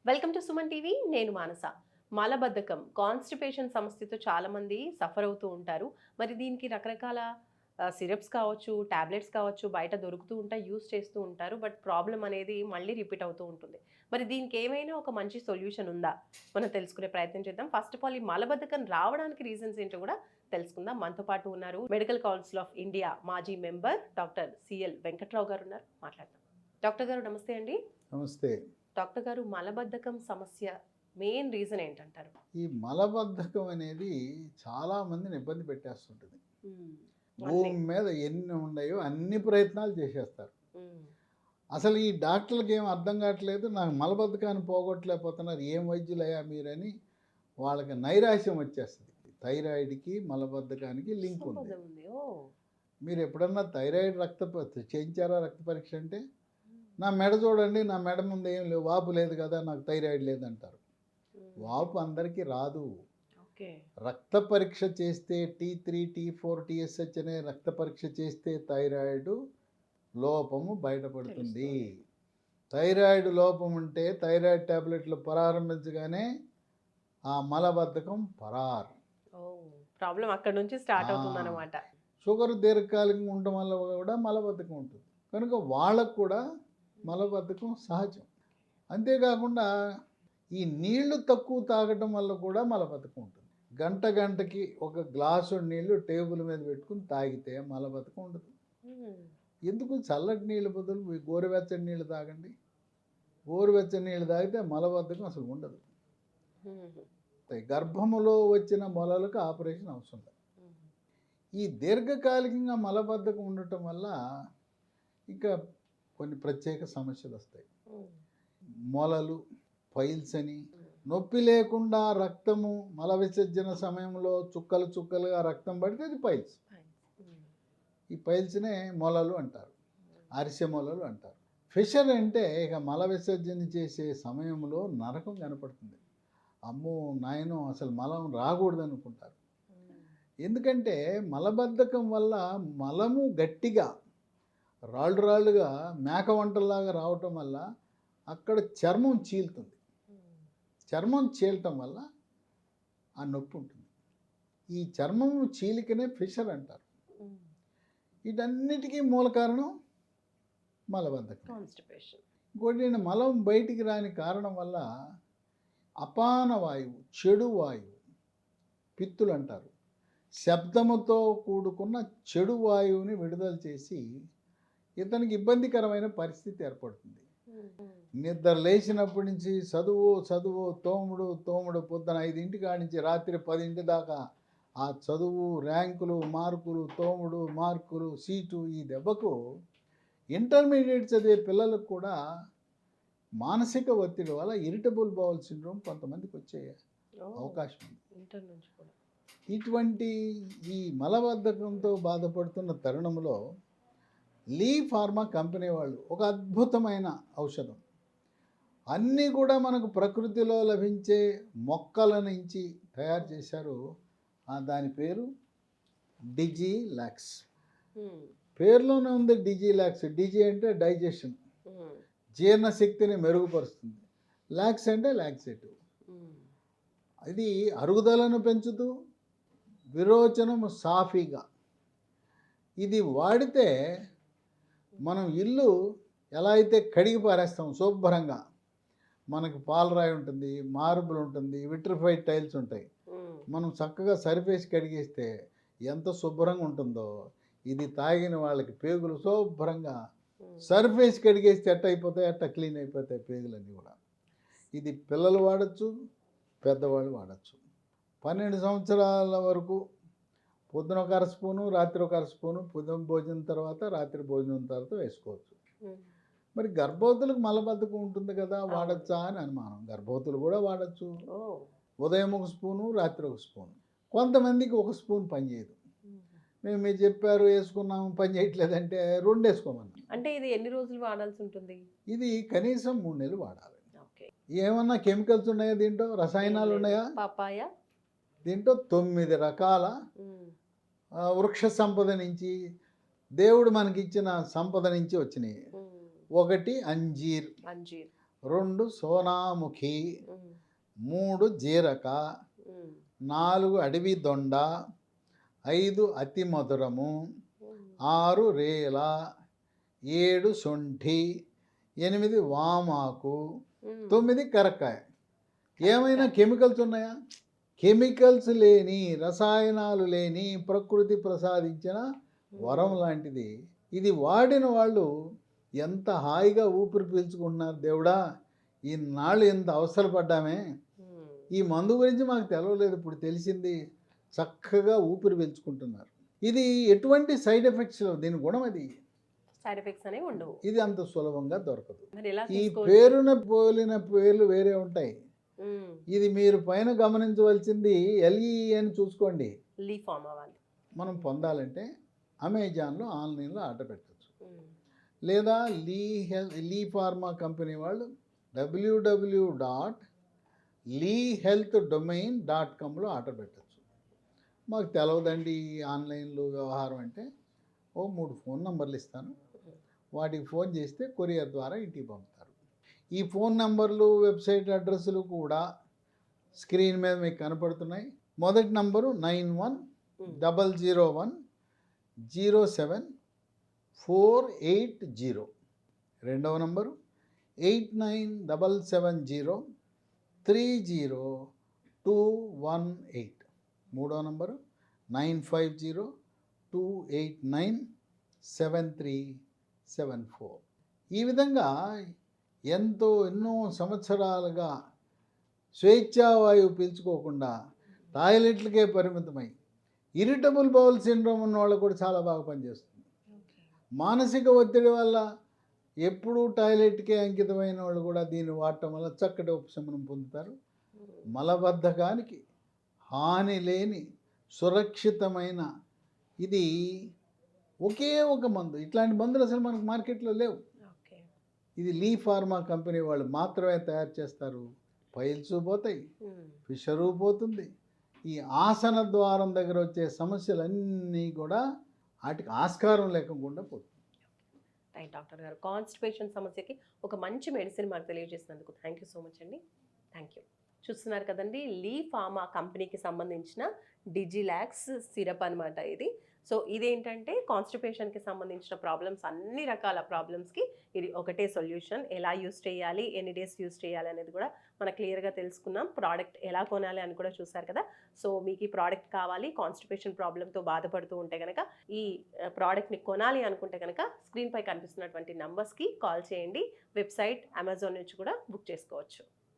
Welcome to Suman TV. నేను మానస. మలబద్ధకం, constipation సమస్యతో చాలా మంది సఫర్ అవుతూ ఉంటారు. మరి దీనికి రకరకాల సిరప్స్ కావచ్చు, టాబ్లెట్స్ కావచ్చు, బయట దొరుకుతూ ఉంటాయి, యూస్ చేస్తూ ఉంటారు. బట్ ప్రాబ్లం అనేది మళ్ళీ రిపీట్ అవుతూ ఉంటుంది. మరి దీనికి ఏమైనా ఒక మంచి సొల్యూషన్ ఉందా? మనం తెలుసుకునే ప్రయత్నం చేద్దాం. ఫస్ట్ ఆఫ్ ఆల్, ఈ మలబద్ధకం రావడానికి రీజన్స్ ఏంటో కూడా తెలుసుకుందాం. మనతో పాటు ఉన్నారు మెడికల్ కౌన్సిల్ ఆఫ్ ఇండియా మాజీ మెంబర్ డాక్టర్ సిఎల్ వెంకట్రావు గారు ఉన్నారు. మాట్లాడదాం. డాక్టర్ గారు నమస్తే అండి. నమస్తే. డాక్టర్ గారు, మలబద్ధకం సమస్య మెయిన్ రీజన్ ఏంటంటారు? ఈ మలబద్ధకం అనేది చాలా మందిని ఇబ్బంది పెట్టేస్తుంటుంది. మళ్ళీ భూమి మీద ఎన్ని ఉన్నాయో అన్ని ప్రయత్నాలు చేసేస్తారు. మ్మ్. అసలు ఈ డాక్టర్లకి ఏం అర్థం కావట్లేదు, నాకు మలబద్ధకాన్ని పోగొట్టలేకపోతున్నారు, ఏం వైద్యులయ్యా మీరని వాళ్ళకి నైరాశ్యం వచ్చేస్తుంది. థైరాయిడ్కి మలబద్ధకానికి లింక్ ఉంది. సంబంధం ఉంది. ఓ. మీరు ఎప్పుడన్నా థైరాయిడ్ చేయించారా రక్త పరీక్ష అంటే, నా మెడ చూడండి, నా మెడ ముందు ఏం లేవు, వాపు లేదు కదా, నాకు థైరాయిడ్ లేదంటారు. వాపు అందరికీ రాదు. ఓకే. రక్త పరీక్ష చేస్తే T3, T4, TSH అనే రక్త పరీక్ష చేస్తే థైరాయిడ్ లోపము బయటపడుతుంది. థైరాయిడ్ లోపం ఉంటే థైరాయిడ్ టాబ్లెట్లు ప్రారంభించగానే ఆ మలబద్ధకం పరార్. ఓ, ప్రాబ్లం అక్కడ నుంచి స్టార్ట్ అవుతుంది అన్నమాట. షుగర్ దీర్ఘకాలికంగా ఉండడం వల్ల కూడా మలబద్ధకం ఉంటుంది. కనుక వాళ్ళకు కూడా మలబద్ధకం సహజం. అంతేకాకుండా ఈ నీళ్లు తక్కువ తాగటం వల్ల కూడా మలబద్ధకం ఉంటుంది. గంటకి ఒక గ్లాసు నీళ్లు టేబుల్ మీద పెట్టుకుని తాగితే మలబద్ధకం ఉండదు. ఎందుకు? చల్లటి నీళ్ళు బదులు గోరువెచ్చని నీళ్ళు తాగండి. గోరువెచ్చని నీళ్ళు తాగితే మలబద్ధకం అసలు ఉండదు. గర్భములో వచ్చిన మొలలకు ఆపరేషన్ అవసరం లేదు. ఈ దీర్ఘకాలికంగా మలబద్ధకం ఉండటం వల్ల ఇక కొన్ని ప్రత్యేక సమస్యలు వస్తాయి. మొలలు, పైల్స్ అని, నొప్పి లేకుండా రక్తము మల విసర్జన సమయంలో చుక్కలు చుక్కలుగా రక్తం పడితే అది పైల్స్. ఈ పైల్స్నే మొలలు అంటారు, అరిసె మొలలు అంటారు. ఫిషర్ అంటే ఇక మల విసర్జన చేసే సమయంలో నరకం కనపడుతుంది. అమ్మో నాయనో, అసలు మలం రాకూడదు అనుకుంటారు. ఎందుకంటే మలబద్ధకం వల్ల మలము గట్టిగా రాళ్ళుగా మేక వంటల్లాగా రావటం వల్ల అక్కడ చర్మం చీలుతుంది. చర్మం చీలటం వల్ల ఆ నొప్పి ఉంటుంది. ఈ చర్మం చీలికనే ఫిషర్ అంటారు. వీటన్నిటికీ మూల కారణం మలబద్ధకం. కాన్స్టిపేషన్. ఇంకోటి, మలం బయటికి రాని కారణం వల్ల అపాన వాయువు, చెడు వాయువు, పిత్తులు అంటారు, శబ్దముతో కూడుకున్న చెడు వాయువుని విడుదల చేసి ఇతనికి ఇబ్బందికరమైన పరిస్థితి ఏర్పడుతుంది. నిద్ర లేచినప్పటి నుంచి చదువు తోముడు పొద్దున 5 కాడి నుంచి రాత్రి 10 దాకా ఆ చదువు, ర్యాంకులు, మార్కులు, తోముడు, మార్కులు, సీటు. ఈ దెబ్బకు ఇంటర్మీడియట్ చదివే పిల్లలకు కూడా మానసిక ఒత్తిడి వల్ల ఇరిటబుల్ బౌల్ సిండ్రోమ్ కొంతమందికి వచ్చే అవకాశం ఉంది. ఇటువంటి ఈ మలబద్ధకంతో బాధపడుతున్న తరుణంలో లీ ఫార్మా కంపెనీ వాళ్ళు ఒక అద్భుతమైన ఔషధం, అన్నీ కూడా మనకు ప్రకృతిలో లభించే మొక్కల నుంచి తయారు చేశారు. దాని పేరు డిజిలాక్స్. పేరులోనే ఉంది డిజిలాక్స్. డిజి అంటే డైజెషన్, జీర్ణశక్తిని మెరుగుపరుస్తుంది. లాక్స్ అంటే లాక్సేటివ్. ఇది అరుగుదలను పెంచుతూ విరోచనము సాఫీగా. ఇది వాడితే మనం ఇల్లు ఎలా అయితే కడిగి పారేస్తాం శుభ్రంగా, మనకి పాలరాయి ఉంటుంది, మార్బుల్ ఉంటుంది, విట్రిఫైడ్ టైల్స్ ఉంటాయి, మనం చక్కగా సరిపేసి కడిగేస్తే ఎంత శుభ్రంగా ఉంటుందో, ఇది తాగిన వాళ్ళకి పేగులు శుభ్రంగా సర్ఫేస్ కడిగేస్తే ఎట్ట అయిపోతాయి, ఎట్ట క్లీన్ అయిపోతాయి పేగులన్నీ కూడా. ఇది పిల్లలు వాడచ్చు, పెద్దవాళ్ళు వాడచ్చు. 12 సంవత్సరాల వరకు పొద్దున ఒక 1 స్పూను, రాత్రి ఒక 1 స్పూను, పొద్దున భోజనం తర్వాత, రాత్రి భోజనం తర్వాత వేసుకోవచ్చు. మరి గర్భవతులకు మలబద్ధకం ఉంటుంది కదా, వాడచ్చా అని అనుమానం. గర్భవతులు కూడా వాడచ్చు. ఉదయం 1 స్పూను, రాత్రి 1 స్పూను. కొంతమందికి 1 స్పూన్ పనిచేయదు. మీరు చెప్పారు వేసుకున్నాము, పని చేయట్లేదంటే 2 వేసుకోమన్నా. అంటే ఇది ఎన్ని రోజులు వాడాల్సి ఉంటుంది? ఇది కనీసం 3 నెలలు వాడాలి. ఏమన్నా కెమికల్స్ ఉన్నాయా దీంట్లో, రసాయనాలు ఉన్నాయా? పపాయ దీంట్లో 9 రకాల వృక్ష సంపద నుంచి, దేవుడు మనకిచ్చిన సంపద నుంచి వచ్చినాయి. ఒకటి అంజీర్, 2 సోనాముఖి, ఉమ్, 3 జీరక, ఉమ్, 4 అడవి దొండ, 5 అతి మధురము, ఉమ్, 6 రేల, 7 శొంఠి, 8 వామాకు, ఉమ్. 9 కరక్కాయ. ఏమైనా కెమికల్స్ ఉన్నాయా? కెమికల్స్ లేని, రసాయనాలు లేని ప్రకృతి ప్రసాదించిన వరం లాంటిది. ఇది వాడిన వాళ్ళు ఎంత హాయిగా ఊపిరి పీల్చుకుంటున్నారు. దేవుడా, ఈనాళ్ళు ఎంత అవసరపడ్డామే, ఉమ్. ఈ మందు గురించి మాకు తెలవలేదు, ఇప్పుడు తెలిసింది. చక్కగా ఊపిరి పీల్చుకుంటున్నారు. ఇది ఎటువంటి సైడ్ ఎఫెక్ట్స్ లేవు. దీని గుణం అది. సైడ్ ఎఫెక్ట్స్ అనేవి ఉండవు. ఇది అంత సులభంగా దొరకదు. మరి ఎలా ఈ తీసుకోవచ్చు? పేరున పోలిన పేర్లు వేరే ఉంటాయి. ఉమ్, ఇది మీరు పైన గమనించవలసింది ఎల్ఈ అని చూసుకోండి. లీ ఫామ్ అవ్వాలి. మనం పొందాలంటే అమెజాన్లో, ఆన్లైన్లో ఆర్డర్ పెట్టచ్చు. ఉమ్, లేదా లీ ఫార్మా కంపెనీ వాళ్ళు www.leehealthdomain.comలో ఆర్డర్ పెట్టచ్చు. మాకు తెలవదండి ఈ ఆన్లైన్లో వ్యవహారం అంటే, 3 ఫోన్ నంబర్లు ఇస్తాను, వాటికి ఫోన్ చేస్తే కొరియర్ ద్వారా ఇంటికి పంపుతారు. ఈ ఫోన్ నంబర్లు, వెబ్సైట్ అడ్రస్లు కూడా స్క్రీన్ మీద మీకు కనపడుతున్నాయి. మొదటి నంబరు 9100107480. రెండవ నంబరు 8977030218. మూడవ నంబరు 9502897374. ఈ విధంగా ఎన్నో సంవత్సరాలుగా స్వేచ్ఛావాయువు పీల్చుకోకుండా టాయిలెట్లకే పరిమితమై ఇరిటబుల్ బౌల్ సిండ్రోమ్ ఉన్న వాళ్ళు కూడా చాలా బాగా పనిచేస్తుంది. మానసిక ఒత్తిడి వల్ల ఎప్పుడూ టాయిలెట్కే అంకితమైన వాళ్ళు కూడా దీన్ని వాడటం వల్ల చక్కటి ఉపశమనం పొందుతారు. మలబద్ధకానికి హాని లేని సురక్షితమైన ఇది ఒకే ఒక మందు. ఇట్లాంటి మందులు అసలు మనకు మార్కెట్లో లేవు. ఓకే. ఇది లీ ఫార్మా కంపెనీ వాళ్ళు మాత్రమే తయారు చేస్తారు. పైల్స్ పోతాయి, ఉమ్. ఫిషరు పోతుంది. ఈ ఆసన ద్వారం దగ్గర వచ్చే సమస్యలన్నీ కూడా వాటికి ఆస్కారం లేకుండా పోతుంది. రైట్ డాక్టర్ గారు, కాన్స్టిపేషన్ సమస్యకి ఒక మంచి మెడిసిన్ మాకు తెలియజేసినందుకు థ్యాంక్ యూ సో మచ్ అండి. Thank you. చూస్తున్నారు కదండి, లీ ఫార్మా కంపెనీకి సంబంధించిన డిజిలాక్స్ సిరప్ అనమాట ఇది. సో ఇదేంటంటే కాన్స్టిపేషన్కి సంబంధించిన ప్రాబ్లమ్స్, అన్ని రకాల ప్రాబ్లమ్స్కి ఇది ఒకటే సొల్యూషన్. ఎలా యూస్ చేయాలి, ఎన్ని డేస్ యూస్ చేయాలి అనేది కూడా మనం క్లియర్గా తెలుసుకున్నాం. ప్రోడక్ట్ ఎలా కొనాలి అని కూడా చూసారు కదా. సో మీకు ఈ ప్రోడక్ట్ కావాలి, కాన్స్టిపేషన్ ప్రాబ్లంతో బాధపడుతూ ఉంటే కనుక, ఈ ప్రోడక్ట్ని కొనాలి అనుకుంటే కనుక స్క్రీన్పై కనిపిస్తున్నటువంటి నంబర్స్కి కాల్ చేయండి. వెబ్సైట్, అమెజాన్ నుంచి కూడా బుక్ చేసుకోవచ్చు.